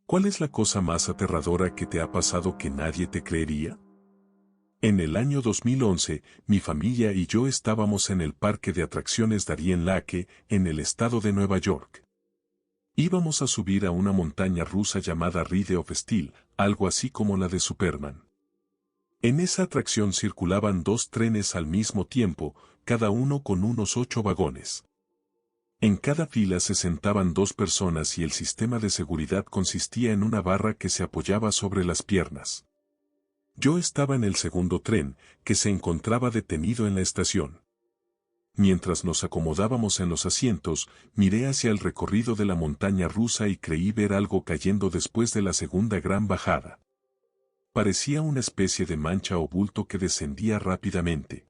¿Cuál es la cosa más aterradora que te ha pasado que nadie te creería? En el año 2011, mi familia y yo estábamos en el parque de atracciones Darien Lake, en el estado de Nueva York. Íbamos a subir a una montaña rusa llamada Ride of Steel, algo así como la de Superman. En esa atracción circulaban dos trenes al mismo tiempo, cada uno con unos 8 vagones. En cada fila se sentaban 2 personas y el sistema de seguridad consistía en una barra que se apoyaba sobre las piernas. Yo estaba en el segundo tren, que se encontraba detenido en la estación. Mientras nos acomodábamos en los asientos, miré hacia el recorrido de la montaña rusa y creí ver algo cayendo después de la segunda gran bajada. Parecía una especie de mancha o bulto que descendía rápidamente.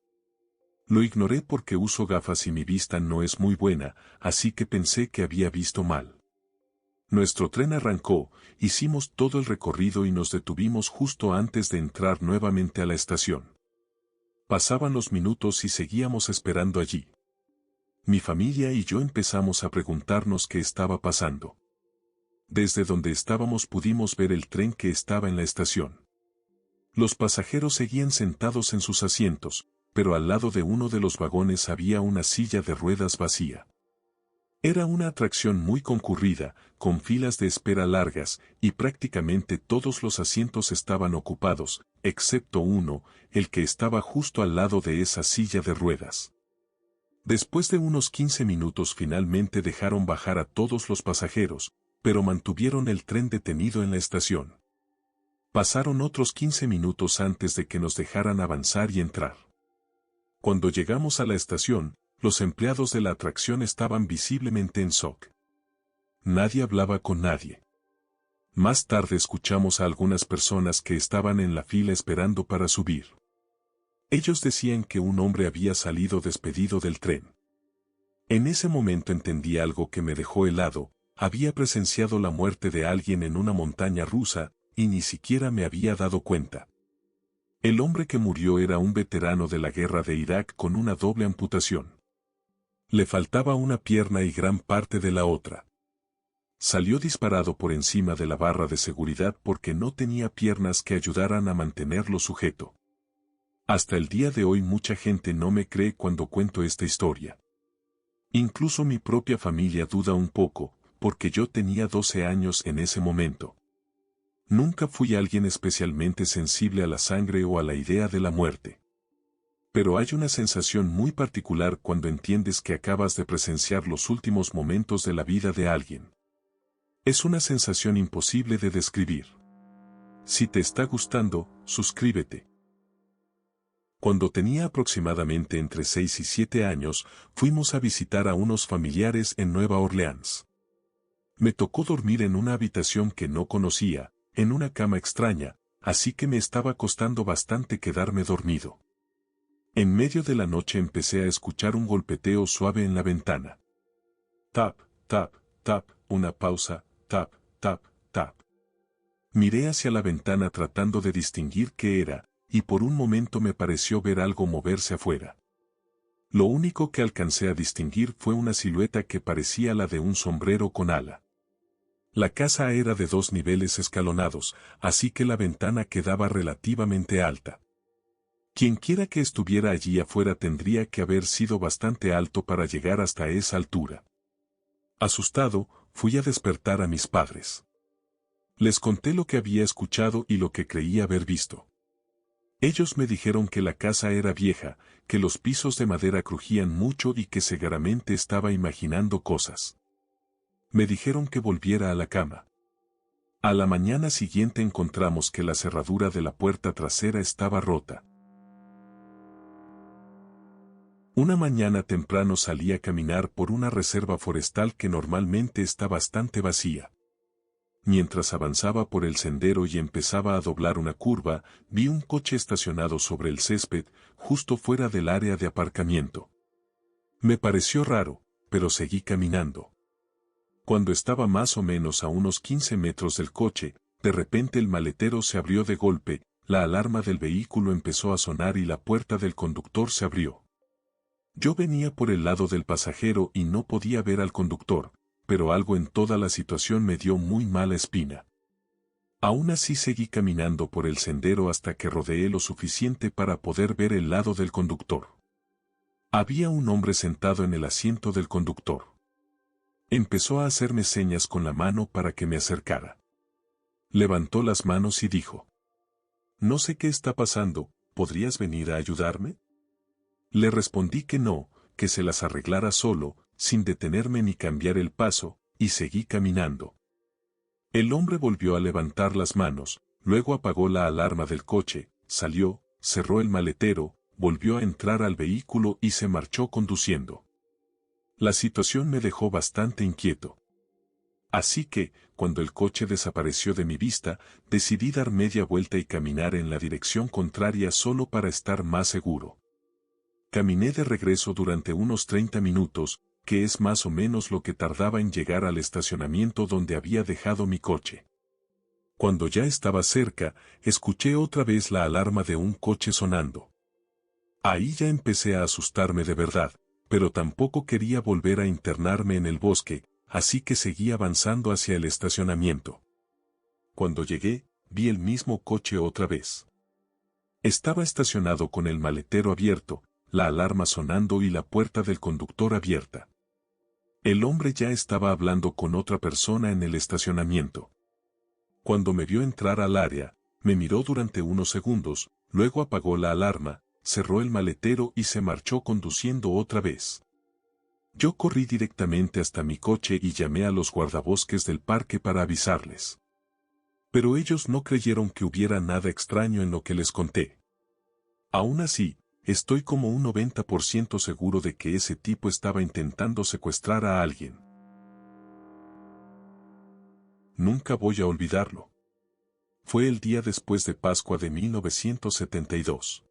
Lo ignoré porque uso gafas y mi vista no es muy buena, así que pensé que había visto mal. Nuestro tren arrancó, hicimos todo el recorrido y nos detuvimos justo antes de entrar nuevamente a la estación. Pasaban los minutos y seguíamos esperando allí. Mi familia y yo empezamos a preguntarnos qué estaba pasando. Desde donde estábamos pudimos ver el tren que estaba en la estación. Los pasajeros seguían sentados en sus asientos, pero al lado de uno de los vagones había una silla de ruedas vacía. Era una atracción muy concurrida, con filas de espera largas, y prácticamente todos los asientos estaban ocupados, excepto uno, el que estaba justo al lado de esa silla de ruedas. Después de unos 15 minutos finalmente dejaron bajar a todos los pasajeros, pero mantuvieron el tren detenido en la estación. Pasaron otros 15 minutos antes de que nos dejaran avanzar y entrar. Cuando llegamos a la estación, los empleados de la atracción estaban visiblemente en shock. Nadie hablaba con nadie. Más tarde escuchamos a algunas personas que estaban en la fila esperando para subir. Ellos decían que un hombre había salido despedido del tren. En ese momento entendí algo que me dejó helado: había presenciado la muerte de alguien en una montaña rusa, y ni siquiera me había dado cuenta. El hombre que murió era un veterano de la guerra de Irak con una doble amputación. Le faltaba una pierna y gran parte de la otra. Salió disparado por encima de la barra de seguridad porque no tenía piernas que ayudaran a mantenerlo sujeto. Hasta el día de hoy mucha gente no me cree cuando cuento esta historia. Incluso mi propia familia duda un poco, porque yo tenía 12 años en ese momento. Nunca fui alguien especialmente sensible a la sangre o a la idea de la muerte. Pero hay una sensación muy particular cuando entiendes que acabas de presenciar los últimos momentos de la vida de alguien. Es una sensación imposible de describir. Si te está gustando, suscríbete. Cuando tenía aproximadamente entre 6 y 7 años, fuimos a visitar a unos familiares en Nueva Orleans. Me tocó dormir en una habitación que no conocía, en una cama extraña, así que me estaba costando bastante quedarme dormido. En medio de la noche empecé a escuchar un golpeteo suave en la ventana. Tap, tap, tap, una pausa, tap, tap, tap. Miré hacia la ventana tratando de distinguir qué era, y por un momento me pareció ver algo moverse afuera. Lo único que alcancé a distinguir fue una silueta que parecía la de un sombrero con ala. La casa era de 2 niveles escalonados, así que la ventana quedaba relativamente alta. Quienquiera que estuviera allí afuera tendría que haber sido bastante alto para llegar hasta esa altura. Asustado, fui a despertar a mis padres. Les conté lo que había escuchado y lo que creía haber visto. Ellos me dijeron que la casa era vieja, que los pisos de madera crujían mucho y que seguramente estaba imaginando cosas. Me dijeron que volviera a la cama. A la mañana siguiente encontramos que la cerradura de la puerta trasera estaba rota. Una mañana temprano salí a caminar por una reserva forestal que normalmente está bastante vacía. Mientras avanzaba por el sendero y empezaba a doblar una curva, vi un coche estacionado sobre el césped, justo fuera del área de aparcamiento. Me pareció raro, pero seguí caminando. Cuando estaba más o menos a unos 15 metros del coche, de repente el maletero se abrió de golpe, la alarma del vehículo empezó a sonar y la puerta del conductor se abrió. Yo venía por el lado del pasajero y no podía ver al conductor, pero algo en toda la situación me dio muy mala espina. Aún así seguí caminando por el sendero hasta que rodeé lo suficiente para poder ver el lado del conductor. Había un hombre sentado en el asiento del conductor. Empezó a hacerme señas con la mano para que me acercara. Levantó las manos y dijo: «No sé qué está pasando, ¿podrías venir a ayudarme?». Le respondí que no, que se las arreglara solo, sin detenerme ni cambiar el paso, y seguí caminando. El hombre volvió a levantar las manos, luego apagó la alarma del coche, salió, cerró el maletero, volvió a entrar al vehículo y se marchó conduciendo. La situación me dejó bastante inquieto. Así que, cuando el coche desapareció de mi vista, decidí dar media vuelta y caminar en la dirección contraria solo para estar más seguro. Caminé de regreso durante unos 30 minutos, que es más o menos lo que tardaba en llegar al estacionamiento donde había dejado mi coche. Cuando ya estaba cerca, escuché otra vez la alarma de un coche sonando. Ahí ya empecé a asustarme de verdad, pero tampoco quería volver a internarme en el bosque, así que seguí avanzando hacia el estacionamiento. Cuando llegué, vi el mismo coche otra vez. Estaba estacionado con el maletero abierto, la alarma sonando y la puerta del conductor abierta. El hombre ya estaba hablando con otra persona en el estacionamiento. Cuando me vio entrar al área, me miró durante unos segundos, luego apagó la alarma, cerró el maletero y se marchó conduciendo otra vez. Yo corrí directamente hasta mi coche y llamé a los guardabosques del parque para avisarles. Pero ellos no creyeron que hubiera nada extraño en lo que les conté. Aún así, estoy como un 90% seguro de que ese tipo estaba intentando secuestrar a alguien. Nunca voy a olvidarlo. Fue el día después de Pascua de 1972.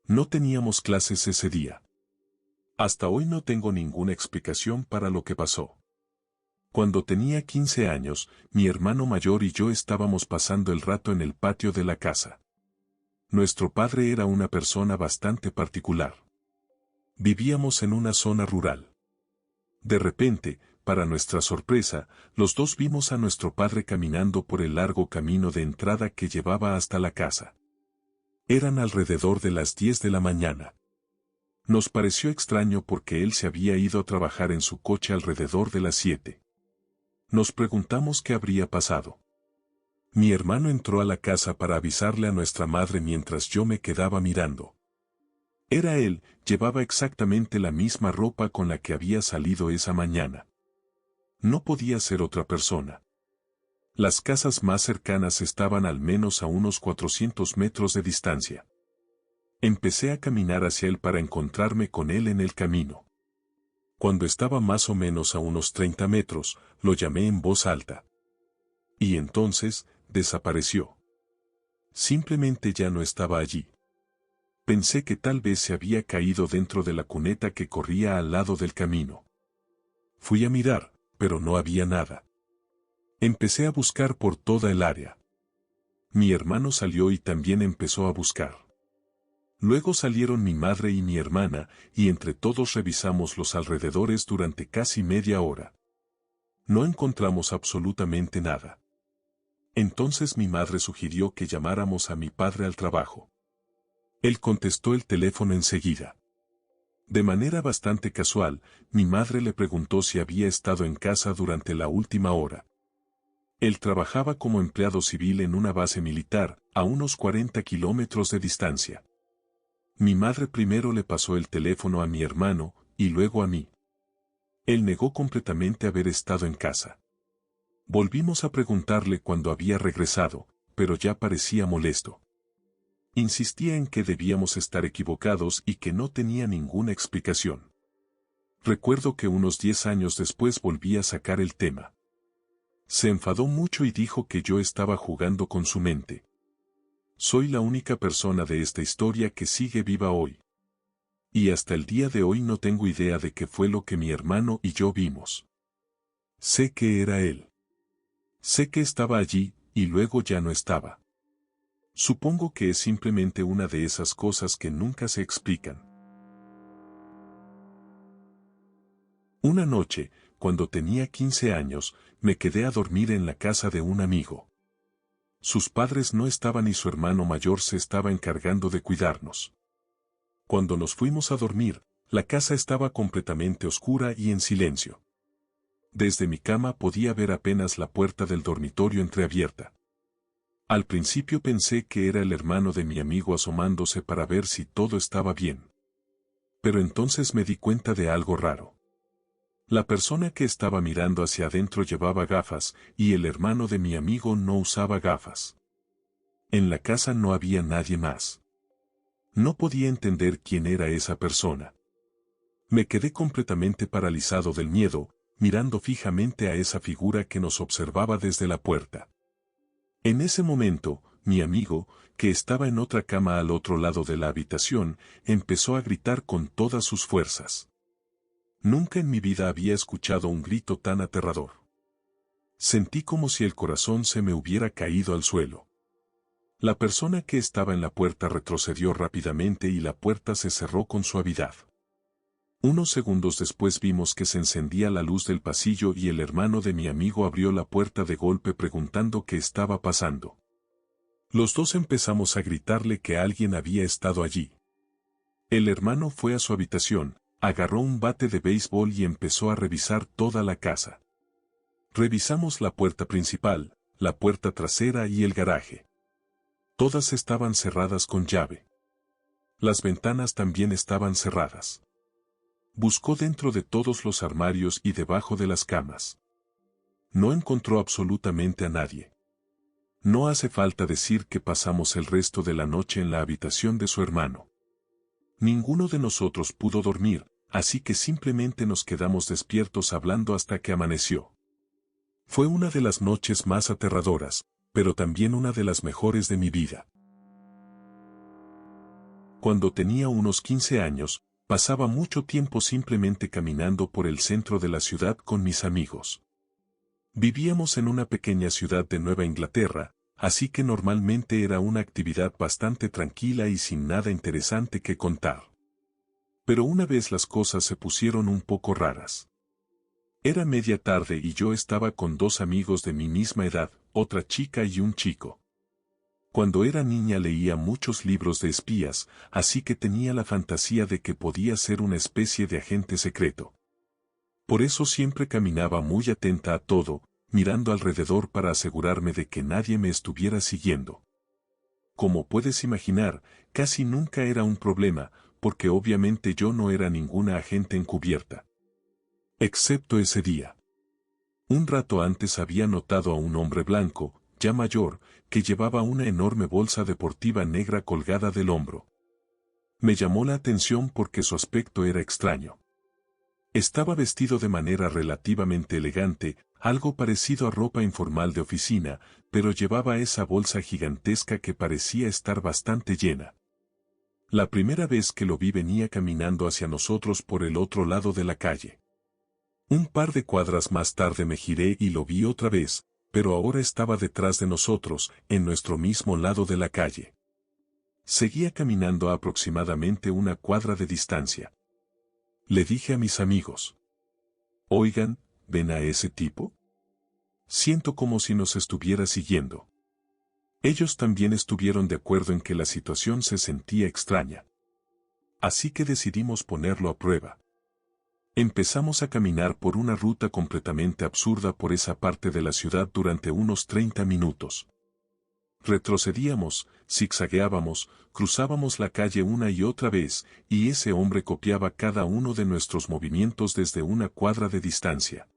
No teníamos clases ese día. Hasta hoy no tengo ninguna explicación para lo que pasó. Cuando tenía 15 años, mi hermano mayor y yo estábamos pasando el rato en el patio de la casa. Nuestro padre era una persona bastante particular. Vivíamos en una zona rural. De repente, para nuestra sorpresa, los dos vimos a nuestro padre caminando por el largo camino de entrada que llevaba hasta la casa. Eran alrededor de las 10 de la mañana. Nos pareció extraño porque él se había ido a trabajar en su coche alrededor de las 7. Nos preguntamos qué habría pasado. Mi hermano entró a la casa para avisarle a nuestra madre mientras yo me quedaba mirando. Era él, llevaba exactamente la misma ropa con la que había salido esa mañana. No podía ser otra persona. Las casas más cercanas estaban al menos a unos 400 metros de distancia. Empecé a caminar hacia él para encontrarme con él en el camino. Cuando estaba más o menos a unos 30 metros, lo llamé en voz alta. Y entonces, desapareció. Simplemente ya no estaba allí. Pensé que tal vez se había caído dentro de la cuneta que corría al lado del camino. Fui a mirar, pero no había nada. Empecé a buscar por toda el área. Mi hermano salió y también empezó a buscar. Luego salieron mi madre y mi hermana, y entre todos revisamos los alrededores durante casi media hora. No encontramos absolutamente nada. Entonces mi madre sugirió que llamáramos a mi padre al trabajo. Él contestó el teléfono enseguida. De manera bastante casual, mi madre le preguntó si había estado en casa durante la última hora. Él trabajaba como empleado civil en una base militar, a unos 40 kilómetros de distancia. Mi madre primero le pasó el teléfono a mi hermano, y luego a mí. Él negó completamente haber estado en casa. Volvimos a preguntarle cuándo había regresado, pero ya parecía molesto. Insistía en que debíamos estar equivocados y que no tenía ninguna explicación. Recuerdo que unos 10 años después volví a sacar el tema. Se enfadó mucho y dijo que yo estaba jugando con su mente. Soy la única persona de esta historia que sigue viva hoy. Y hasta el día de hoy no tengo idea de qué fue lo que mi hermano y yo vimos. Sé que era él. Sé que estaba allí, y luego ya no estaba. Supongo que es simplemente una de esas cosas que nunca se explican. Una noche, cuando tenía 15 años, me quedé a dormir en la casa de un amigo. Sus padres no estaban y su hermano mayor se estaba encargando de cuidarnos. Cuando nos fuimos a dormir, la casa estaba completamente oscura y en silencio. Desde mi cama podía ver apenas la puerta del dormitorio entreabierta. Al principio pensé que era el hermano de mi amigo asomándose para ver si todo estaba bien. Pero entonces me di cuenta de algo raro. La persona que estaba mirando hacia adentro llevaba gafas, y el hermano de mi amigo no usaba gafas. En la casa no había nadie más. No podía entender quién era esa persona. Me quedé completamente paralizado del miedo, mirando fijamente a esa figura que nos observaba desde la puerta. En ese momento, mi amigo, que estaba en otra cama al otro lado de la habitación, empezó a gritar con todas sus fuerzas. Nunca en mi vida había escuchado un grito tan aterrador. Sentí como si el corazón se me hubiera caído al suelo. La persona que estaba en la puerta retrocedió rápidamente y la puerta se cerró con suavidad. Unos segundos después vimos que se encendía la luz del pasillo y el hermano de mi amigo abrió la puerta de golpe preguntando qué estaba pasando. Los dos empezamos a gritarle que alguien había estado allí. El hermano fue a su habitación, agarró un bate de béisbol y empezó a revisar toda la casa. Revisamos la puerta principal, la puerta trasera y el garaje. Todas estaban cerradas con llave. Las ventanas también estaban cerradas. Buscó dentro de todos los armarios y debajo de las camas. No encontró absolutamente a nadie. No hace falta decir que pasamos el resto de la noche en la habitación de su hermano. Ninguno de nosotros pudo dormir, así que simplemente nos quedamos despiertos hablando hasta que amaneció. Fue una de las noches más aterradoras, pero también una de las mejores de mi vida. Cuando tenía unos 15 años, pasaba mucho tiempo simplemente caminando por el centro de la ciudad con mis amigos. Vivíamos en una pequeña ciudad de Nueva Inglaterra, así que normalmente era una actividad bastante tranquila y sin nada interesante que contar. Pero una vez las cosas se pusieron un poco raras. Era media tarde y yo estaba con dos amigos de mi misma edad, otra chica y un chico. Cuando era niña leía muchos libros de espías, así que tenía la fantasía de que podía ser una especie de agente secreto. Por eso siempre caminaba muy atenta a todo, mirando alrededor para asegurarme de que nadie me estuviera siguiendo. Como puedes imaginar, casi nunca era un problema, porque obviamente yo no era ninguna agente encubierta. Excepto ese día. Un rato antes había notado a un hombre blanco, ya mayor, que llevaba una enorme bolsa deportiva negra colgada del hombro. Me llamó la atención porque su aspecto era extraño. Estaba vestido de manera relativamente elegante, algo parecido a ropa informal de oficina, pero llevaba esa bolsa gigantesca que parecía estar bastante llena. La primera vez que lo vi venía caminando hacia nosotros por el otro lado de la calle. Un par de cuadras más tarde me giré y lo vi otra vez, pero ahora estaba detrás de nosotros, en nuestro mismo lado de la calle. Seguía caminando a aproximadamente una cuadra de distancia. Le dije a mis amigos: «Oigan, ¿ven a ese tipo? Siento como si nos estuviera siguiendo». Ellos también estuvieron de acuerdo en que la situación se sentía extraña. Así que decidimos ponerlo a prueba. Empezamos a caminar por una ruta completamente absurda por esa parte de la ciudad durante unos 30 minutos. Retrocedíamos, zigzagueábamos, cruzábamos la calle una y otra vez, y ese hombre copiaba cada uno de nuestros movimientos desde una cuadra de distancia.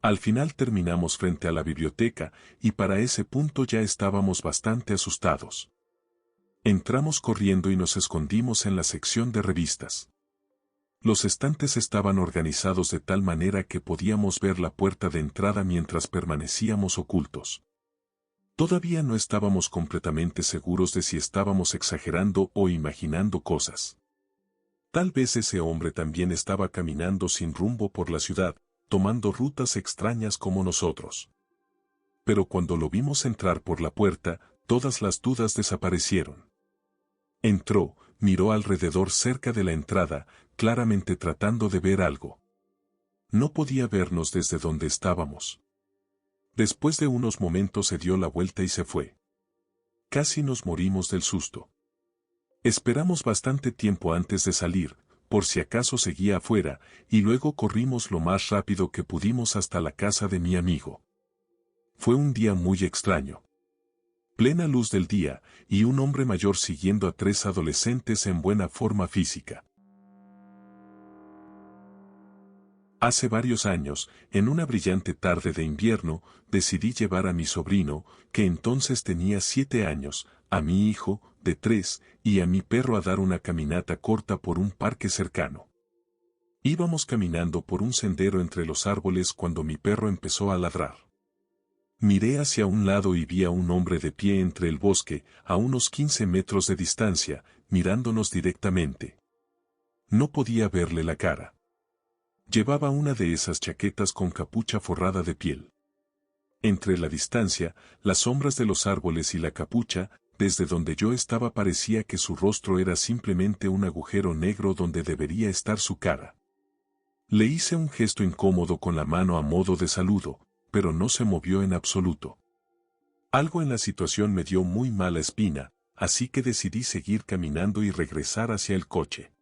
Al final terminamos frente a la biblioteca, y para ese punto ya estábamos bastante asustados. Entramos corriendo y nos escondimos en la sección de revistas. Los estantes estaban organizados de tal manera que podíamos ver la puerta de entrada mientras permanecíamos ocultos. Todavía no estábamos completamente seguros de si estábamos exagerando o imaginando cosas. Tal vez ese hombre también estaba caminando sin rumbo por la ciudad, tomando rutas extrañas como nosotros. Pero cuando lo vimos entrar por la puerta, todas las dudas desaparecieron. Entró, miró alrededor cerca de la entrada, claramente tratando de ver algo. No podía vernos desde donde estábamos. Después de unos momentos se dio la vuelta y se fue. Casi nos morimos del susto. Esperamos bastante tiempo antes de salir, por si acaso seguía afuera, y luego corrimos lo más rápido que pudimos hasta la casa de mi amigo. Fue un día muy extraño. Plena luz del día, y un hombre mayor siguiendo a 3 adolescentes en buena forma física. Hace varios años, en una brillante tarde de invierno, decidí llevar a mi sobrino, que entonces tenía 7 años, a mi hijo, de 3, y a mi perro a dar una caminata corta por un parque cercano. Íbamos caminando por un sendero entre los árboles cuando mi perro empezó a ladrar. Miré hacia un lado y vi a un hombre de pie entre el bosque, a unos 15 metros de distancia, mirándonos directamente. No podía verle la cara. Llevaba una de esas chaquetas con capucha forrada de piel. Entre la distancia, las sombras de los árboles y la capucha, desde donde yo estaba parecía que su rostro era simplemente un agujero negro donde debería estar su cara. Le hice un gesto incómodo con la mano a modo de saludo, pero no se movió en absoluto. Algo en la situación me dio muy mala espina, así que decidí seguir caminando y regresar hacia el coche.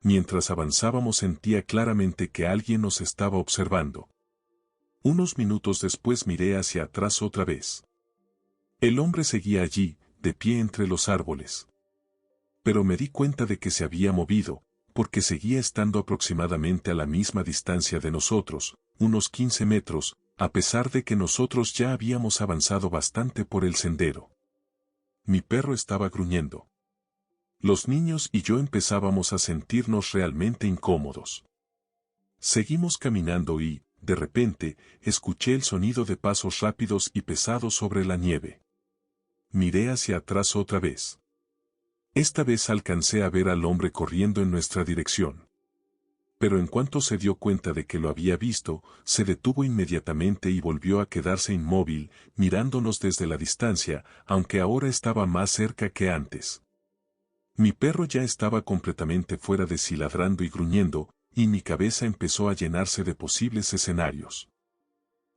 Mientras avanzábamos sentía claramente que alguien nos estaba observando. Unos minutos después miré hacia atrás otra vez. El hombre seguía allí, de pie entre los árboles. Pero me di cuenta de que se había movido, porque seguía estando aproximadamente a la misma distancia de nosotros, unos 15 metros, a pesar de que nosotros ya habíamos avanzado bastante por el sendero. Mi perro estaba gruñendo. Los niños y yo empezábamos a sentirnos realmente incómodos. Seguimos caminando y, de repente, escuché el sonido de pasos rápidos y pesados sobre la nieve. Miré hacia atrás otra vez. Esta vez alcancé a ver al hombre corriendo en nuestra dirección. Pero en cuanto se dio cuenta de que lo había visto, se detuvo inmediatamente y volvió a quedarse inmóvil, mirándonos desde la distancia, aunque ahora estaba más cerca que antes. Mi perro ya estaba completamente fuera de sí ladrando y gruñendo, y mi cabeza empezó a llenarse de posibles escenarios.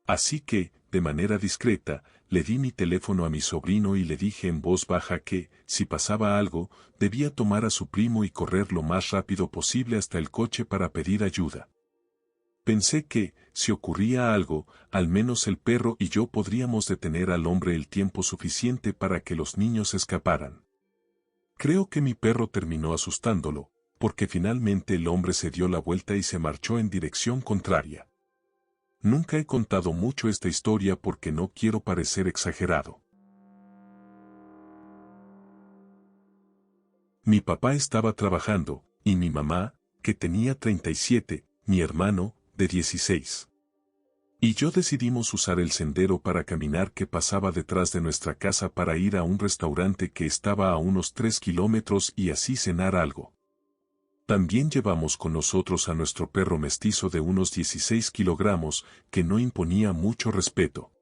Así que, de manera discreta, le di mi teléfono a mi sobrino y le dije en voz baja que, si pasaba algo, debía tomar a su primo y correr lo más rápido posible hasta el coche para pedir ayuda. Pensé que, si ocurría algo, al menos el perro y yo podríamos detener al hombre el tiempo suficiente para que los niños escaparan. Creo que mi perro terminó asustándolo, porque finalmente el hombre se dio la vuelta y se marchó en dirección contraria. Nunca he contado mucho esta historia porque no quiero parecer exagerado. Mi papá estaba trabajando, y mi mamá, que tenía 37, mi hermano, de 16. Y yo decidimos usar el sendero para caminar que pasaba detrás de nuestra casa para ir a un restaurante que estaba a unos 3 kilómetros y así cenar algo. También llevamos con nosotros a nuestro perro mestizo de unos 16 kilogramos, que no imponía mucho respeto.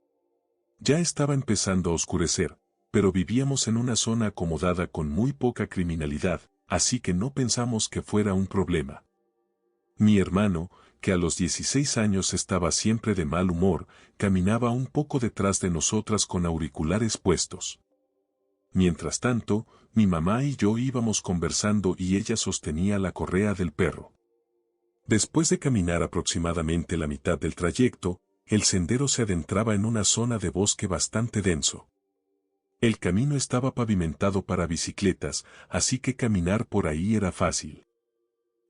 Ya estaba empezando a oscurecer, pero vivíamos en una zona acomodada con muy poca criminalidad, así que no pensamos que fuera un problema. Mi hermano, que a los 16 años estaba siempre de mal humor, caminaba un poco detrás de nosotras con auriculares puestos. Mientras tanto, mi mamá y yo íbamos conversando y ella sostenía la correa del perro. Después de caminar aproximadamente la mitad del trayecto, el sendero se adentraba en una zona de bosque bastante denso. El camino estaba pavimentado para bicicletas, así que caminar por ahí era fácil.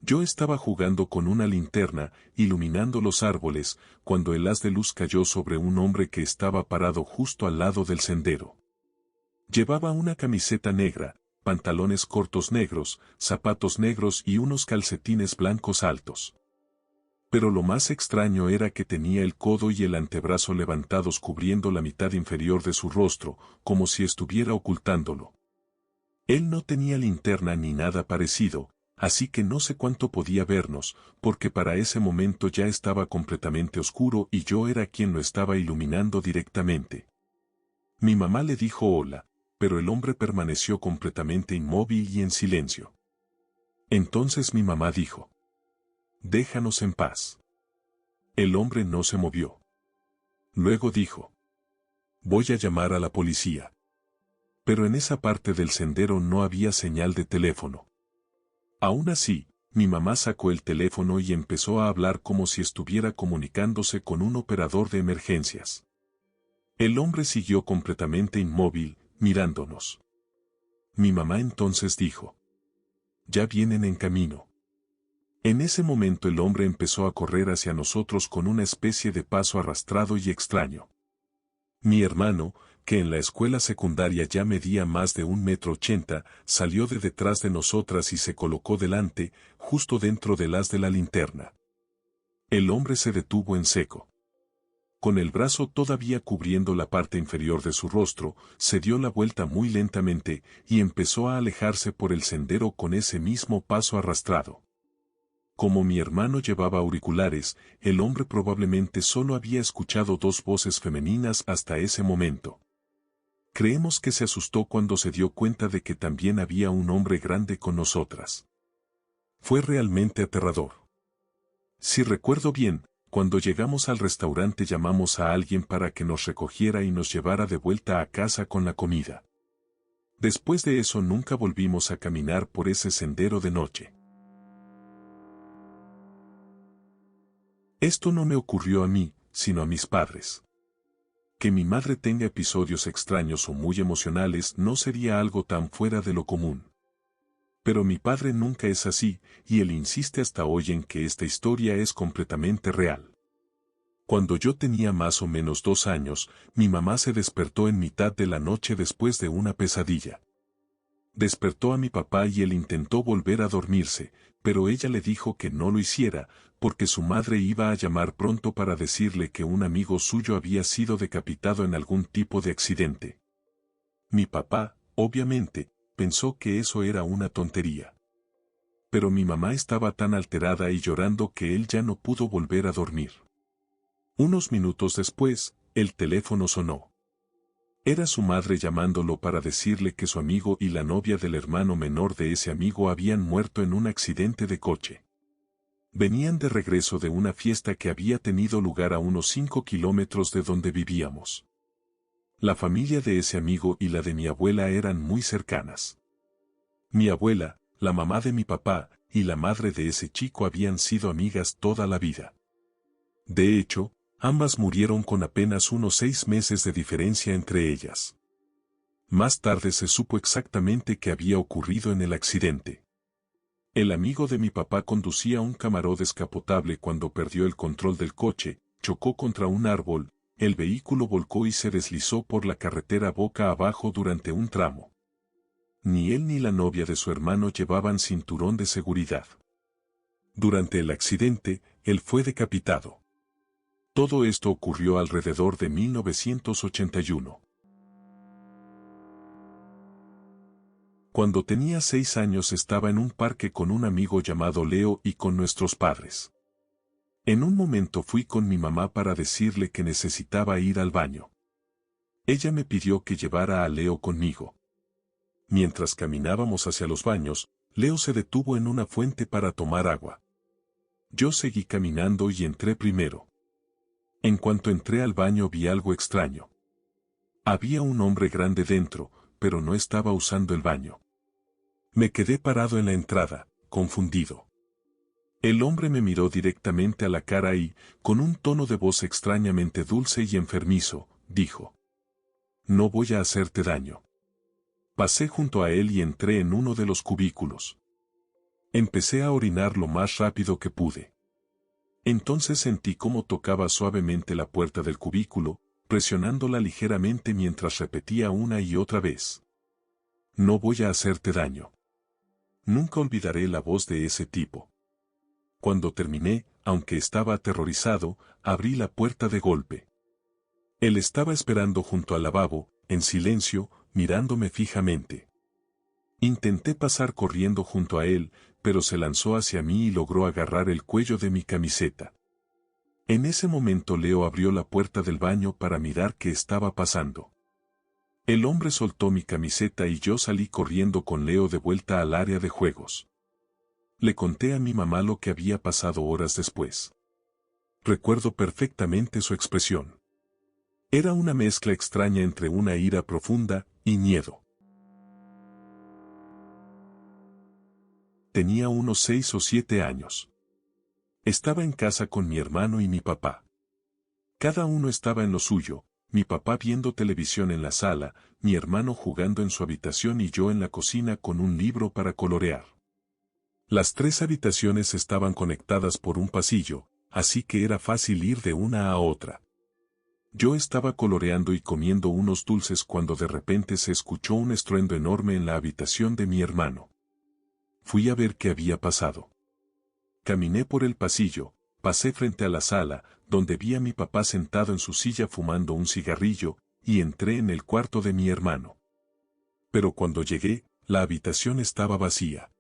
Yo estaba jugando con una linterna, iluminando los árboles, cuando el haz de luz cayó sobre un hombre que estaba parado justo al lado del sendero. Llevaba una camiseta negra, pantalones cortos negros, zapatos negros y unos calcetines blancos altos. Pero lo más extraño era que tenía el codo y el antebrazo levantados cubriendo la mitad inferior de su rostro, como si estuviera ocultándolo. Él no tenía linterna ni nada parecido, así que no sé cuánto podía vernos, porque para ese momento ya estaba completamente oscuro y yo era quien lo estaba iluminando directamente. Mi mamá le dijo hola, pero el hombre permaneció completamente inmóvil y en silencio. Entonces mi mamá dijo: «Déjanos en paz». El hombre no se movió. Luego dijo: voy a llamar a la policía. Pero en esa parte del sendero no había señal de teléfono. Aún así, mi mamá sacó el teléfono y empezó a hablar como si estuviera comunicándose con un operador de emergencias. El hombre siguió completamente inmóvil, mirándonos. Mi mamá entonces dijo: ya vienen en camino. En ese momento el hombre empezó a correr hacia nosotros con una especie de paso arrastrado y extraño. Mi hermano, que en la escuela secundaria ya medía más de 1,80 m, salió de detrás de nosotras y se colocó delante, justo dentro del haz de la linterna. El hombre se detuvo en seco. Con el brazo todavía cubriendo la parte inferior de su rostro, se dio la vuelta muy lentamente y empezó a alejarse por el sendero con ese mismo paso arrastrado. Como mi hermano llevaba auriculares, el hombre probablemente solo había escuchado 2 voces femeninas hasta ese momento. Creemos que se asustó cuando se dio cuenta de que también había un hombre grande con nosotras. Fue realmente aterrador. Si recuerdo bien, cuando llegamos al restaurante llamamos a alguien para que nos recogiera y nos llevara de vuelta a casa con la comida. Después de eso nunca volvimos a caminar por ese sendero de noche. Esto no me ocurrió a mí, sino a mis padres. Que mi madre tenga episodios extraños o muy emocionales no sería algo tan fuera de lo común. Pero mi padre nunca es así, y él insiste hasta hoy en que esta historia es completamente real. Cuando yo tenía más o menos 2 años, mi mamá se despertó en mitad de la noche después de una pesadilla. Despertó a mi papá y él intentó volver a dormirse, pero ella le dijo que no lo hiciera, porque su madre iba a llamar pronto para decirle que un amigo suyo había sido decapitado en algún tipo de accidente. Mi papá, obviamente, pensó que eso era una tontería. Pero mi mamá estaba tan alterada y llorando que él ya no pudo volver a dormir. Unos minutos después, el teléfono sonó. Era su madre llamándolo para decirle que su amigo y la novia del hermano menor de ese amigo habían muerto en un accidente de coche. Venían de regreso de una fiesta que había tenido lugar a unos 5 kilómetros de donde vivíamos. La familia de ese amigo y la de mi abuela eran muy cercanas. Mi abuela, la mamá de mi papá, y la madre de ese chico habían sido amigas toda la vida. De hecho, ambas murieron con apenas unos 6 meses de diferencia entre ellas. Más tarde se supo exactamente qué había ocurrido en el accidente. El amigo de mi papá conducía un Camaro descapotable cuando perdió el control del coche, chocó contra un árbol, el vehículo volcó y se deslizó por la carretera boca abajo durante un tramo. Ni él ni la novia de su hermano llevaban cinturón de seguridad. Durante el accidente, él fue decapitado. Todo esto ocurrió alrededor de 1981. Cuando tenía 6 años estaba en un parque con un amigo llamado Leo y con nuestros padres. En un momento fui con mi mamá para decirle que necesitaba ir al baño. Ella me pidió que llevara a Leo conmigo. Mientras caminábamos hacia los baños, Leo se detuvo en una fuente para tomar agua. Yo seguí caminando y entré primero. En cuanto entré al baño vi algo extraño. Había un hombre grande dentro, pero no estaba usando el baño. Me quedé parado en la entrada, confundido. El hombre me miró directamente a la cara y, con un tono de voz extrañamente dulce y enfermizo, dijo: no voy a hacerte daño. Pasé junto a él y entré en uno de los cubículos. Empecé a orinar lo más rápido que pude. Entonces sentí cómo tocaba suavemente la puerta del cubículo, presionándola ligeramente mientras repetía una y otra vez: no voy a hacerte daño. Nunca olvidaré la voz de ese tipo. Cuando terminé, aunque estaba aterrorizado, abrí la puerta de golpe. Él estaba esperando junto al lavabo, en silencio, mirándome fijamente. Intenté pasar corriendo junto a él, pero se lanzó hacia mí y logró agarrar el cuello de mi camiseta. En ese momento Leo abrió la puerta del baño para mirar qué estaba pasando. El hombre soltó mi camiseta y yo salí corriendo con Leo de vuelta al área de juegos. Le conté a mi mamá lo que había pasado horas después. Recuerdo perfectamente su expresión. Era una mezcla extraña entre una ira profunda y miedo. Tenía unos 6 o 7 años. Estaba en casa con mi hermano y mi papá. Cada uno estaba en lo suyo, mi papá viendo televisión en la sala, mi hermano jugando en su habitación y yo en la cocina con un libro para colorear. Las 3 habitaciones estaban conectadas por un pasillo, así que era fácil ir de una a otra. Yo estaba coloreando y comiendo unos dulces cuando de repente se escuchó un estruendo enorme en la habitación de mi hermano. Fui a ver qué había pasado. Caminé por el pasillo, pasé frente a la sala, donde vi a mi papá sentado en su silla fumando un cigarrillo, y entré en el cuarto de mi hermano. Pero cuando llegué, la habitación estaba vacía.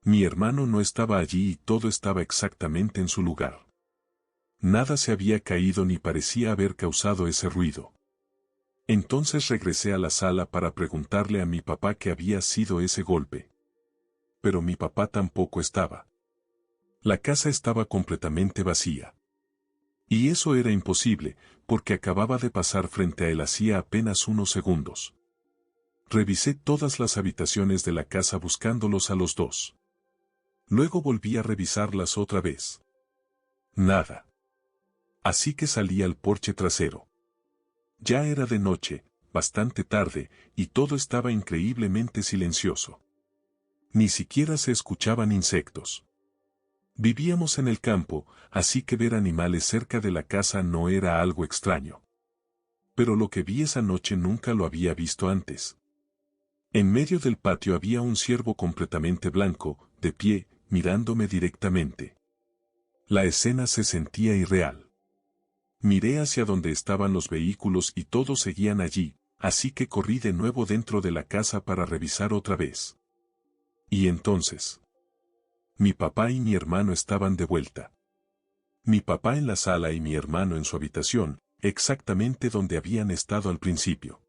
Mi hermano no estaba allí y todo estaba exactamente en su lugar. Nada se había caído ni parecía haber causado ese ruido. Entonces regresé a la sala para preguntarle a mi papá qué había sido ese golpe. Pero mi papá tampoco estaba. La casa estaba completamente vacía. Y eso era imposible, porque acababa de pasar frente a él hacía apenas unos segundos. Revisé todas las habitaciones de la casa buscándolos a los dos. Luego volví a revisarlas otra vez. Nada. Así que salí al porche trasero. Ya era de noche, bastante tarde, y todo estaba increíblemente silencioso. Ni siquiera se escuchaban insectos. Vivíamos en el campo, así que ver animales cerca de la casa no era algo extraño. Pero lo que vi esa noche nunca lo había visto antes. En medio del patio había un ciervo completamente blanco, de pie, mirándome directamente. La escena se sentía irreal. Miré hacia donde estaban los vehículos y todos seguían allí, así que corrí de nuevo dentro de la casa para revisar otra vez. Y entonces, mi papá y mi hermano estaban de vuelta. Mi papá en la sala y mi hermano en su habitación, exactamente donde habían estado al principio.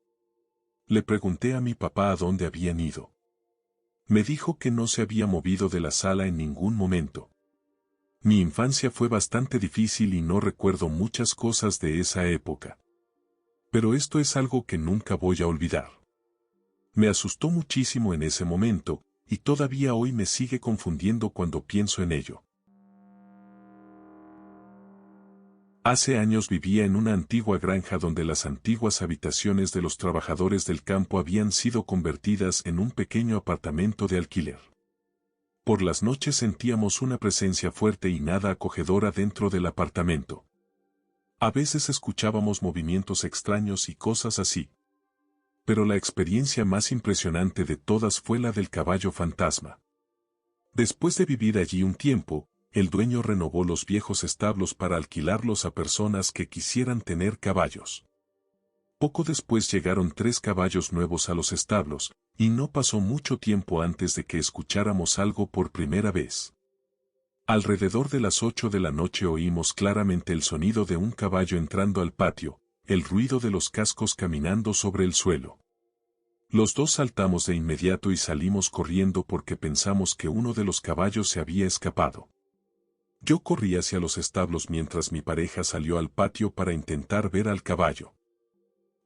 Le pregunté a mi papá a dónde habían ido. Me dijo que no se había movido de la sala en ningún momento. Mi infancia fue bastante difícil y no recuerdo muchas cosas de esa época. Pero esto es algo que nunca voy a olvidar. Me asustó muchísimo en ese momento, y todavía hoy me sigue confundiendo cuando pienso en ello. Hace años vivía en una antigua granja donde las antiguas habitaciones de los trabajadores del campo habían sido convertidas en un pequeño apartamento de alquiler. Por las noches sentíamos una presencia fuerte y nada acogedora dentro del apartamento. A veces escuchábamos movimientos extraños y cosas así. Pero la experiencia más impresionante de todas fue la del caballo fantasma. Después de vivir allí un tiempo, el dueño renovó los viejos establos para alquilarlos a personas que quisieran tener caballos. Poco después llegaron 3 caballos nuevos a los establos, y no pasó mucho tiempo antes de que escucháramos algo por primera vez. Alrededor de las 8 de la noche oímos claramente el sonido de un caballo entrando al patio, el ruido de los cascos caminando sobre el suelo. Los dos saltamos de inmediato y salimos corriendo porque pensamos que uno de los caballos se había escapado. Yo corrí hacia los establos mientras mi pareja salió al patio para intentar ver al caballo.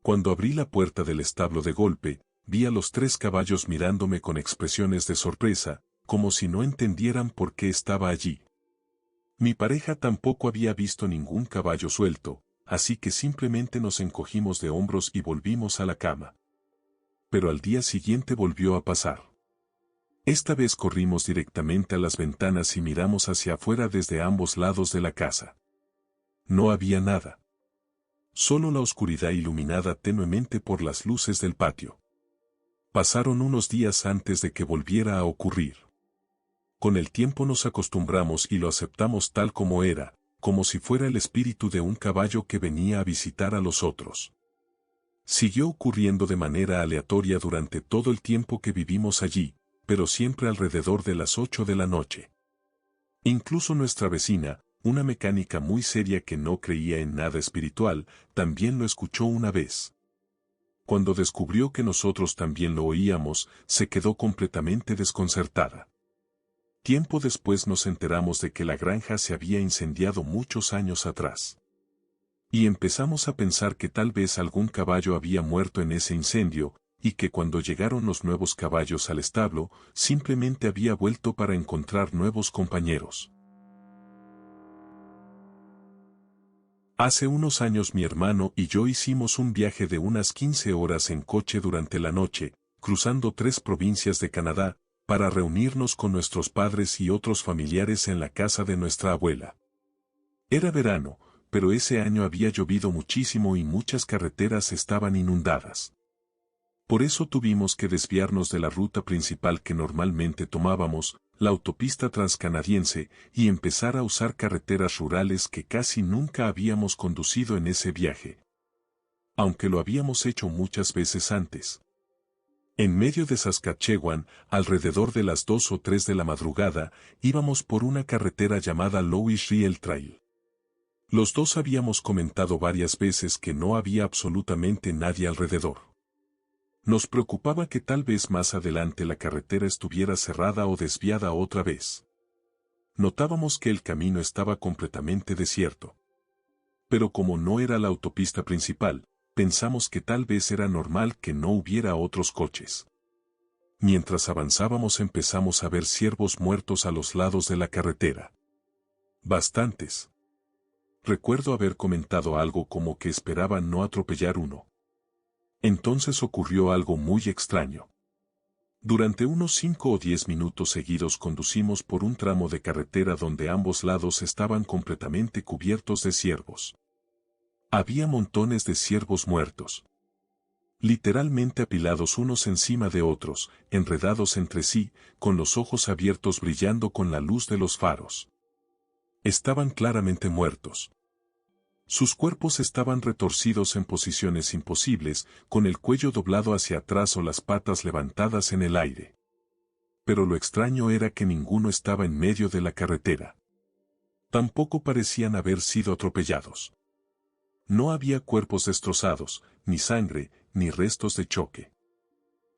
Cuando abrí la puerta del establo de golpe, vi a los 3 caballos mirándome con expresiones de sorpresa, como si no entendieran por qué estaba allí. Mi pareja tampoco había visto ningún caballo suelto, así que simplemente nos encogimos de hombros y volvimos a la cama. Pero al día siguiente volvió a pasar. Esta vez corrimos directamente a las ventanas y miramos hacia afuera desde ambos lados de la casa. No había nada. Solo la oscuridad iluminada tenuemente por las luces del patio. Pasaron unos días antes de que volviera a ocurrir. Con el tiempo nos acostumbramos y lo aceptamos tal como era, como si fuera el espíritu de un caballo que venía a visitar a los otros. Siguió ocurriendo de manera aleatoria durante todo el tiempo que vivimos allí, pero siempre alrededor de las 8 de la noche. Incluso nuestra vecina, una mecánica muy seria que no creía en nada espiritual, también lo escuchó una vez. Cuando descubrió que nosotros también lo oíamos, se quedó completamente desconcertada. Tiempo después nos enteramos de que la granja se había incendiado muchos años atrás. Y empezamos a pensar que tal vez algún caballo había muerto en ese incendio, y que cuando llegaron los nuevos caballos al establo, simplemente había vuelto para encontrar nuevos compañeros. Hace unos años mi hermano y yo hicimos un viaje de unas 15 horas en coche durante la noche, cruzando 3 provincias de Canadá, para reunirnos con nuestros padres y otros familiares en la casa de nuestra abuela. Era verano, pero ese año había llovido muchísimo y muchas carreteras estaban inundadas. Por eso tuvimos que desviarnos de la ruta principal que normalmente tomábamos, la autopista transcanadiense, y empezar a usar carreteras rurales que casi nunca habíamos conducido en ese viaje. Aunque lo habíamos hecho muchas veces antes. En medio de Saskatchewan, alrededor de las 2 o 3 de la madrugada, íbamos por una carretera llamada Louis Riel Trail. Los dos habíamos comentado varias veces que no había absolutamente nadie alrededor. Nos preocupaba que tal vez más adelante la carretera estuviera cerrada o desviada otra vez. Notábamos que el camino estaba completamente desierto. Pero como no era la autopista principal, pensamos que tal vez era normal que no hubiera otros coches. Mientras avanzábamos empezamos a ver ciervos muertos a los lados de la carretera. Bastantes. Recuerdo haber comentado algo como que esperaban no atropellar uno. Entonces ocurrió algo muy extraño. Durante unos 5 o 10 minutos seguidos conducimos por un tramo de carretera donde ambos lados estaban completamente cubiertos de ciervos. Había montones de ciervos muertos. Literalmente apilados unos encima de otros, enredados entre sí, con los ojos abiertos brillando con la luz de los faros. Estaban claramente muertos. Sus cuerpos estaban retorcidos en posiciones imposibles, con el cuello doblado hacia atrás o las patas levantadas en el aire. Pero lo extraño era que ninguno estaba en medio de la carretera. Tampoco parecían haber sido atropellados. No había cuerpos destrozados, ni sangre, ni restos de choque.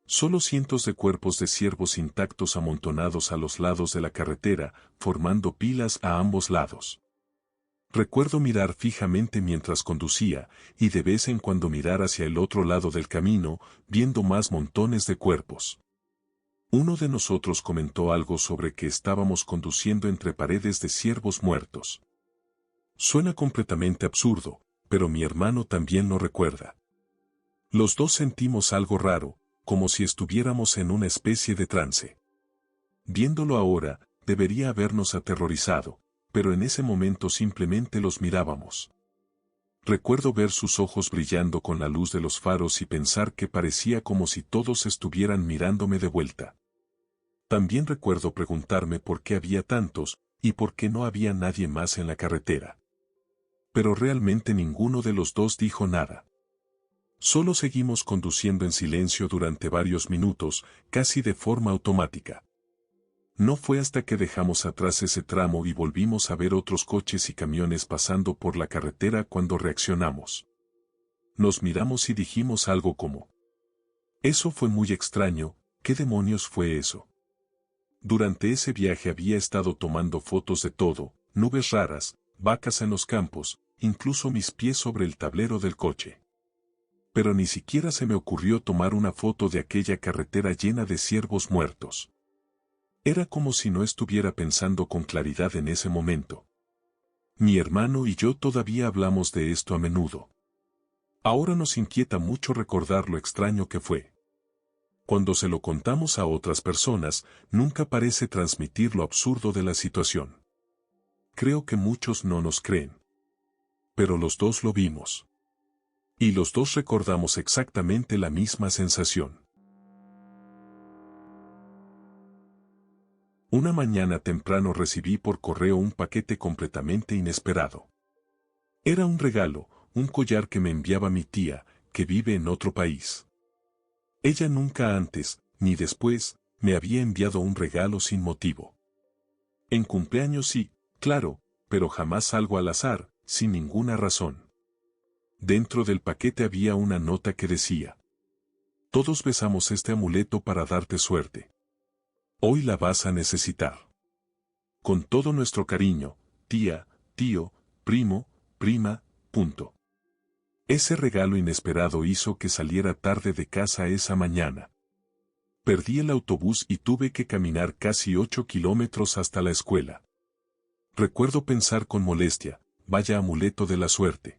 Solo cientos de cuerpos de ciervos intactos amontonados a los lados de la carretera, formando pilas a ambos lados. Recuerdo mirar fijamente mientras conducía, y de vez en cuando mirar hacia el otro lado del camino, viendo más montones de cuerpos. Uno de nosotros comentó algo sobre que estábamos conduciendo entre paredes de ciervos muertos. Suena completamente absurdo, pero mi hermano también lo recuerda. Los dos sentimos algo raro, como si estuviéramos en una especie de trance. Viéndolo ahora, debería habernos aterrorizado, pero en ese momento simplemente los mirábamos. Recuerdo ver sus ojos brillando con la luz de los faros y pensar que parecía como si todos estuvieran mirándome de vuelta. También recuerdo preguntarme por qué había tantos, y por qué no había nadie más en la carretera. Pero realmente ninguno de los dos dijo nada. Solo seguimos conduciendo en silencio durante varios minutos, casi de forma automática. No fue hasta que dejamos atrás ese tramo y volvimos a ver otros coches y camiones pasando por la carretera cuando reaccionamos. Nos miramos y dijimos algo como: «Eso fue muy extraño, ¿qué demonios fue eso?». Durante ese viaje había estado tomando fotos de todo, nubes raras, vacas en los campos, incluso mis pies sobre el tablero del coche. Pero ni siquiera se me ocurrió tomar una foto de aquella carretera llena de ciervos muertos. Era como si no estuviera pensando con claridad en ese momento. Mi hermano y yo todavía hablamos de esto a menudo. Ahora nos inquieta mucho recordar lo extraño que fue. Cuando se lo contamos a otras personas, nunca parece transmitir lo absurdo de la situación. Creo que muchos no nos creen. Pero los dos lo vimos. Y los dos recordamos exactamente la misma sensación. Una mañana temprano recibí por correo un paquete completamente inesperado. Era un regalo, un collar que me enviaba mi tía, que vive en otro país. Ella nunca antes, ni después, me había enviado un regalo sin motivo. En cumpleaños sí, claro, pero jamás algo al azar, sin ninguna razón. Dentro del paquete había una nota que decía: «Todos besamos este amuleto para darte suerte. Hoy la vas a necesitar. Con todo nuestro cariño, tía, tío, primo, prima, punto». Ese regalo inesperado hizo que saliera tarde de casa esa mañana. Perdí el autobús y tuve que caminar casi 8 kilómetros hasta la escuela. Recuerdo pensar con molestia, vaya amuleto de la suerte.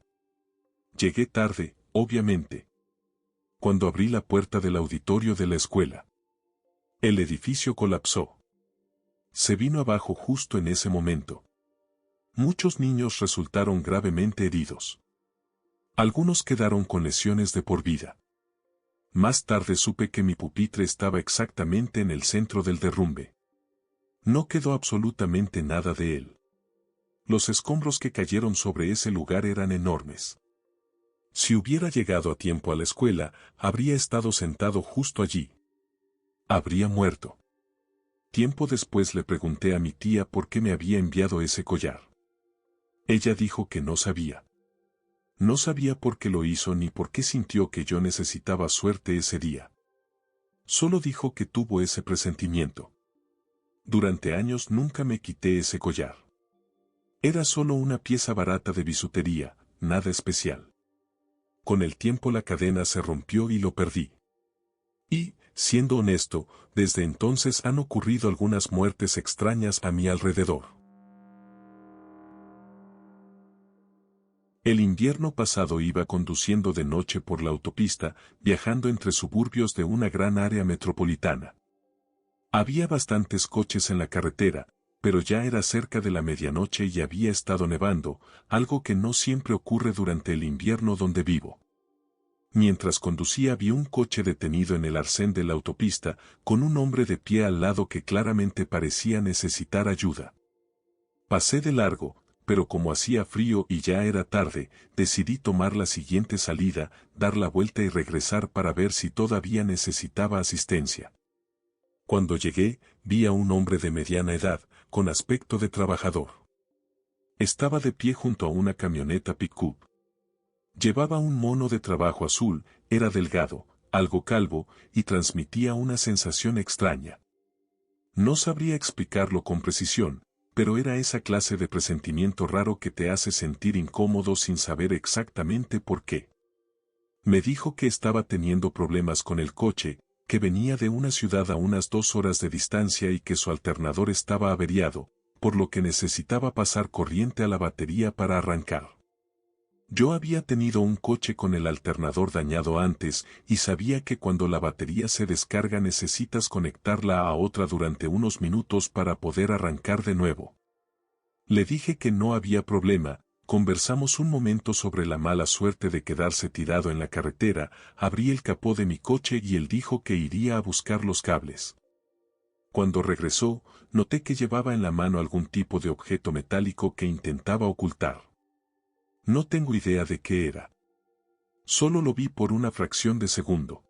Llegué tarde, obviamente. Cuando abrí la puerta del auditorio de la escuela, el edificio colapsó. Se vino abajo justo en ese momento. Muchos niños resultaron gravemente heridos. Algunos quedaron con lesiones de por vida. Más tarde supe que mi pupitre estaba exactamente en el centro del derrumbe. No quedó absolutamente nada de él. Los escombros que cayeron sobre ese lugar eran enormes. Si hubiera llegado a tiempo a la escuela, habría estado sentado justo allí. Habría muerto. Tiempo después le pregunté a mi tía por qué me había enviado ese collar. Ella dijo que no sabía. No sabía por qué lo hizo ni por qué sintió que yo necesitaba suerte ese día. Solo dijo que tuvo ese presentimiento. Durante años nunca me quité ese collar. Era solo una pieza barata de bisutería, nada especial. Con el tiempo la cadena se rompió y lo perdí. Y, siendo honesto, desde entonces han ocurrido algunas muertes extrañas a mi alrededor. El invierno pasado iba conduciendo de noche por la autopista, viajando entre suburbios de una gran área metropolitana. Había bastantes coches en la carretera, pero ya era cerca de la medianoche y había estado nevando, algo que no siempre ocurre durante el invierno donde vivo. Mientras conducía vi un coche detenido en el arcén de la autopista, con un hombre de pie al lado que claramente parecía necesitar ayuda. Pasé de largo, pero como hacía frío y ya era tarde, decidí tomar la siguiente salida, dar la vuelta y regresar para ver si todavía necesitaba asistencia. Cuando llegué, vi a un hombre de mediana edad, con aspecto de trabajador. Estaba de pie junto a una camioneta pick-up. Llevaba un mono de trabajo azul, era delgado, algo calvo, y transmitía una sensación extraña. No sabría explicarlo con precisión, pero era esa clase de presentimiento raro que te hace sentir incómodo sin saber exactamente por qué. Me dijo que estaba teniendo problemas con el coche, que venía de una ciudad a unas 2 horas de distancia y que su alternador estaba averiado, por lo que necesitaba pasar corriente a la batería para arrancar. Yo había tenido un coche con el alternador dañado antes y sabía que cuando la batería se descarga necesitas conectarla a otra durante unos minutos para poder arrancar de nuevo. Le dije que no había problema, conversamos un momento sobre la mala suerte de quedarse tirado en la carretera, abrí el capó de mi coche y él dijo que iría a buscar los cables. Cuando regresó, noté que llevaba en la mano algún tipo de objeto metálico que intentaba ocultar. No tengo idea de qué era. Solo lo vi por una fracción de segundo.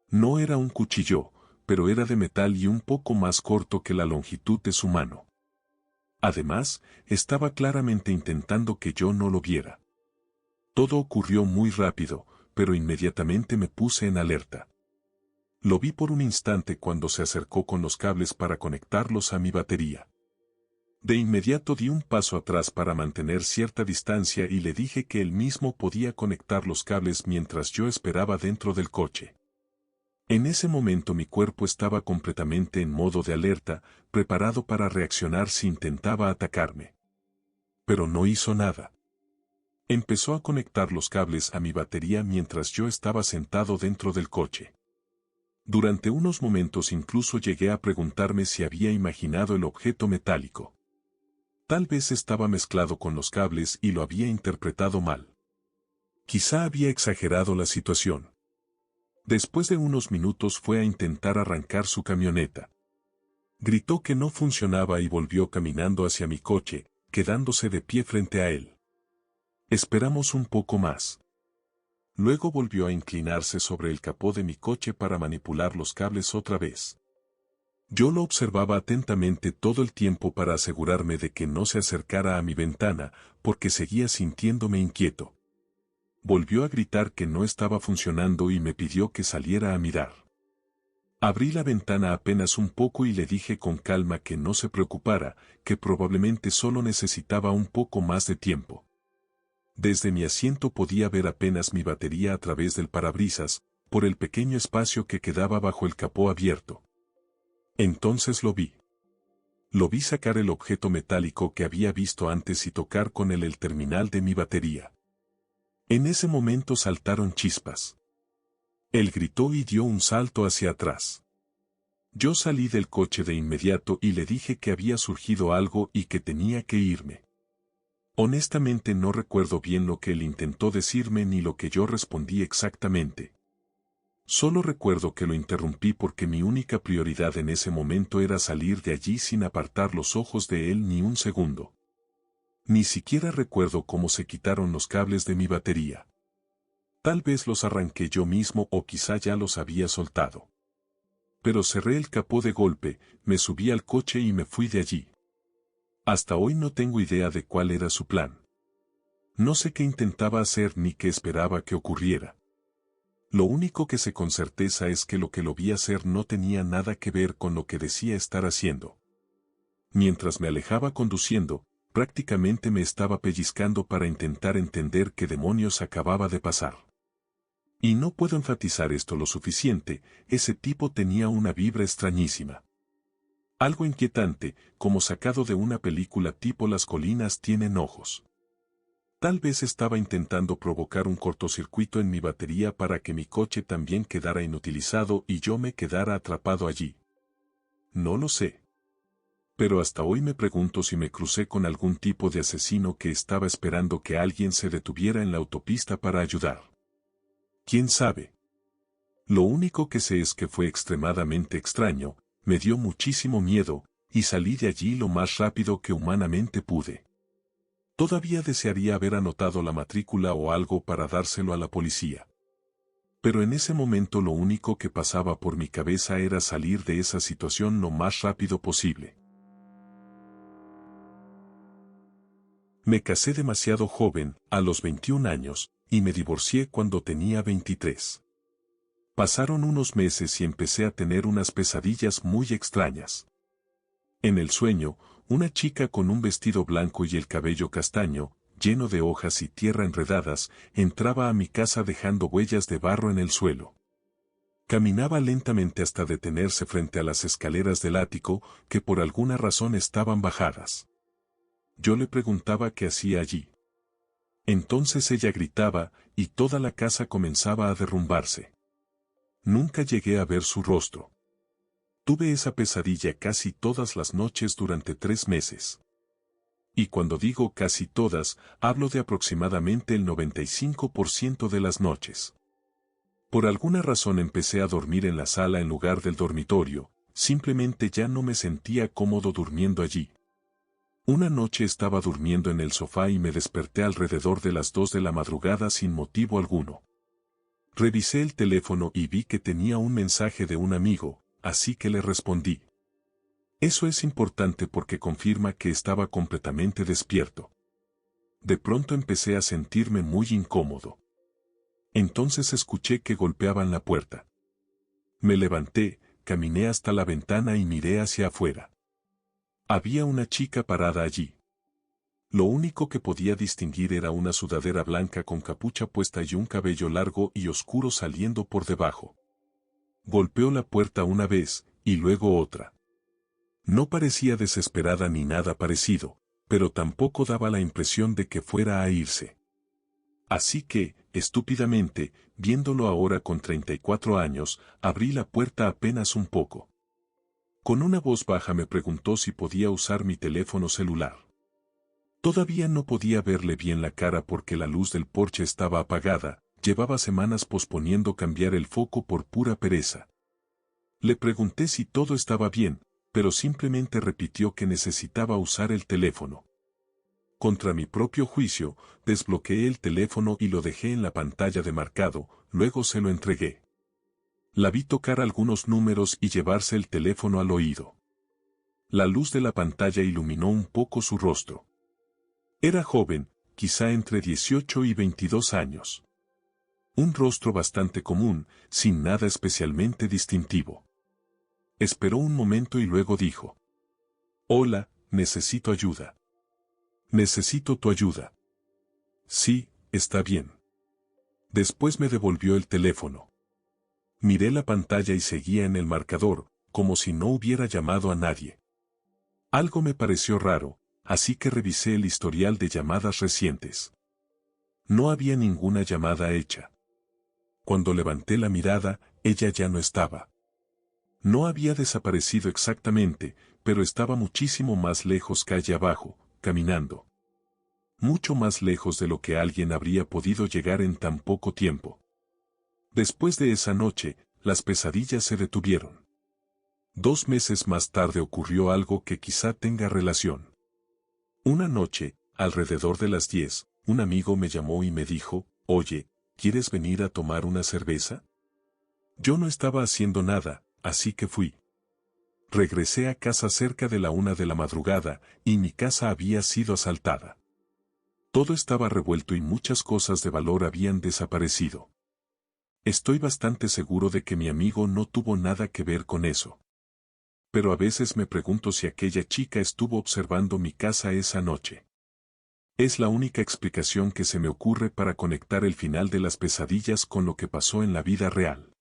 No era un cuchillo, pero era de metal y un poco más corto que la longitud de su mano. Además, estaba claramente intentando que yo no lo viera. Todo ocurrió muy rápido, pero inmediatamente me puse en alerta. Lo vi por un instante cuando se acercó con los cables para conectarlos a mi batería. De inmediato di un paso atrás para mantener cierta distancia y le dije que él mismo podía conectar los cables mientras yo esperaba dentro del coche. En ese momento mi cuerpo estaba completamente en modo de alerta, preparado para reaccionar si intentaba atacarme. Pero no hizo nada. Empezó a conectar los cables a mi batería mientras yo estaba sentado dentro del coche. Durante unos momentos incluso llegué a preguntarme si había imaginado el objeto metálico. Tal vez estaba mezclado con los cables y lo había interpretado mal. Quizá había exagerado la situación. Después de unos minutos fue a intentar arrancar su camioneta. Gritó que no funcionaba y volvió caminando hacia mi coche, quedándose de pie frente a él. Esperamos un poco más. Luego volvió a inclinarse sobre el capó de mi coche para manipular los cables otra vez. Yo lo observaba atentamente todo el tiempo para asegurarme de que no se acercara a mi ventana, porque seguía sintiéndome inquieto. Volvió a gritar que no estaba funcionando y me pidió que saliera a mirar. Abrí la ventana apenas un poco y le dije con calma que no se preocupara, que probablemente solo necesitaba un poco más de tiempo. Desde mi asiento podía ver apenas mi batería a través del parabrisas, por el pequeño espacio que quedaba bajo el capó abierto. Entonces lo vi. Lo vi sacar el objeto metálico que había visto antes y tocar con él el terminal de mi batería. En ese momento saltaron chispas. Él gritó y dio un salto hacia atrás. Yo salí del coche de inmediato y le dije que había surgido algo y que tenía que irme. Honestamente no recuerdo bien lo que él intentó decirme ni lo que yo respondí exactamente. Solo recuerdo que lo interrumpí porque mi única prioridad en ese momento era salir de allí sin apartar los ojos de él ni un segundo. Ni siquiera recuerdo cómo se quitaron los cables de mi batería. Tal vez los arranqué yo mismo o quizá ya los había soltado. Pero cerré el capó de golpe, me subí al coche y me fui de allí. Hasta hoy no tengo idea de cuál era su plan. No sé qué intentaba hacer ni qué esperaba que ocurriera. Lo único que sé con certeza es que lo vi hacer no tenía nada que ver con lo que decía estar haciendo. Mientras me alejaba conduciendo, prácticamente me estaba pellizcando para intentar entender qué demonios acababa de pasar. Y no puedo enfatizar esto lo suficiente, ese tipo tenía una vibra extrañísima. Algo inquietante, como sacado de una película tipo Las colinas tienen ojos. Tal vez estaba intentando provocar un cortocircuito en mi batería para que mi coche también quedara inutilizado y yo me quedara atrapado allí. No lo sé. Pero hasta hoy me pregunto si me crucé con algún tipo de asesino que estaba esperando que alguien se detuviera en la autopista para ayudar. ¿Quién sabe? Lo único que sé es que fue extremadamente extraño, me dio muchísimo miedo, y salí de allí lo más rápido que humanamente pude. Todavía desearía haber anotado la matrícula o algo para dárselo a la policía. Pero en ese momento lo único que pasaba por mi cabeza era salir de esa situación lo más rápido posible. Me casé demasiado joven, a los 21 años, y me divorcié cuando tenía 23. Pasaron unos meses y empecé a tener unas pesadillas muy extrañas. En el sueño, una chica con un vestido blanco y el cabello castaño, lleno de hojas y tierra enredadas, entraba a mi casa dejando huellas de barro en el suelo. Caminaba lentamente hasta detenerse frente a las escaleras del ático, que por alguna razón estaban bajadas. Yo le preguntaba qué hacía allí. Entonces ella gritaba, y toda la casa comenzaba a derrumbarse. Nunca llegué a ver su rostro. Tuve esa pesadilla casi todas las noches durante 3 meses. Y cuando digo casi todas, hablo de aproximadamente el 95% de las noches. Por alguna razón empecé a dormir en la sala en lugar del dormitorio, simplemente ya no me sentía cómodo durmiendo allí. Una noche estaba durmiendo en el sofá y me desperté alrededor de las 2 de la madrugada sin motivo alguno. Revisé el teléfono y vi que tenía un mensaje de un amigo, así que le respondí. Eso es importante porque confirma que estaba completamente despierto. De pronto empecé a sentirme muy incómodo. Entonces escuché que golpeaban la puerta. Me levanté, caminé hasta la ventana y miré hacia afuera. Había una chica parada allí. Lo único que podía distinguir era una sudadera blanca con capucha puesta y un cabello largo y oscuro saliendo por debajo. Golpeó la puerta una vez, y luego otra. No parecía desesperada ni nada parecido, pero tampoco daba la impresión de que fuera a irse. Así que, estúpidamente, viéndolo ahora con 34 años, abrí la puerta apenas un poco. Con una voz baja me preguntó si podía usar mi teléfono celular. Todavía no podía verle bien la cara porque la luz del porche estaba apagada, llevaba semanas posponiendo cambiar el foco por pura pereza. Le pregunté si todo estaba bien, pero simplemente repitió que necesitaba usar el teléfono. Contra mi propio juicio, desbloqueé el teléfono y lo dejé en la pantalla de marcado, luego se lo entregué. La vi tocar algunos números y llevarse el teléfono al oído. La luz de la pantalla iluminó un poco su rostro. Era joven, quizá entre 18 y 22 años. Un rostro bastante común, sin nada especialmente distintivo. Esperó un momento y luego dijo: «Hola, necesito ayuda». «Necesito tu ayuda». Sí, está bien. Después me devolvió el teléfono. Miré la pantalla y seguía en el marcador, como si no hubiera llamado a nadie. Algo me pareció raro, así que revisé el historial de llamadas recientes. No había ninguna llamada hecha. Cuando levanté la mirada, ella ya no estaba. No había desaparecido exactamente, pero estaba muchísimo más lejos calle abajo, caminando. Mucho más lejos de lo que alguien habría podido llegar en tan poco tiempo. Después de esa noche, las pesadillas se detuvieron. 2 meses más tarde ocurrió algo que quizá tenga relación. Una noche, alrededor de las 10, un amigo me llamó y me dijo, «Oye, ¿quieres venir a tomar una cerveza?» Yo no estaba haciendo nada, así que fui. Regresé a casa cerca de la 1 de la madrugada, y mi casa había sido asaltada. Todo estaba revuelto y muchas cosas de valor habían desaparecido. Estoy bastante seguro de que mi amigo no tuvo nada que ver con eso. Pero a veces me pregunto si aquella chica estuvo observando mi casa esa noche. Es la única explicación que se me ocurre para conectar el final de las pesadillas con lo que pasó en la vida real.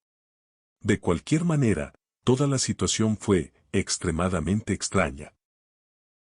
De cualquier manera, toda la situación fue extremadamente extraña.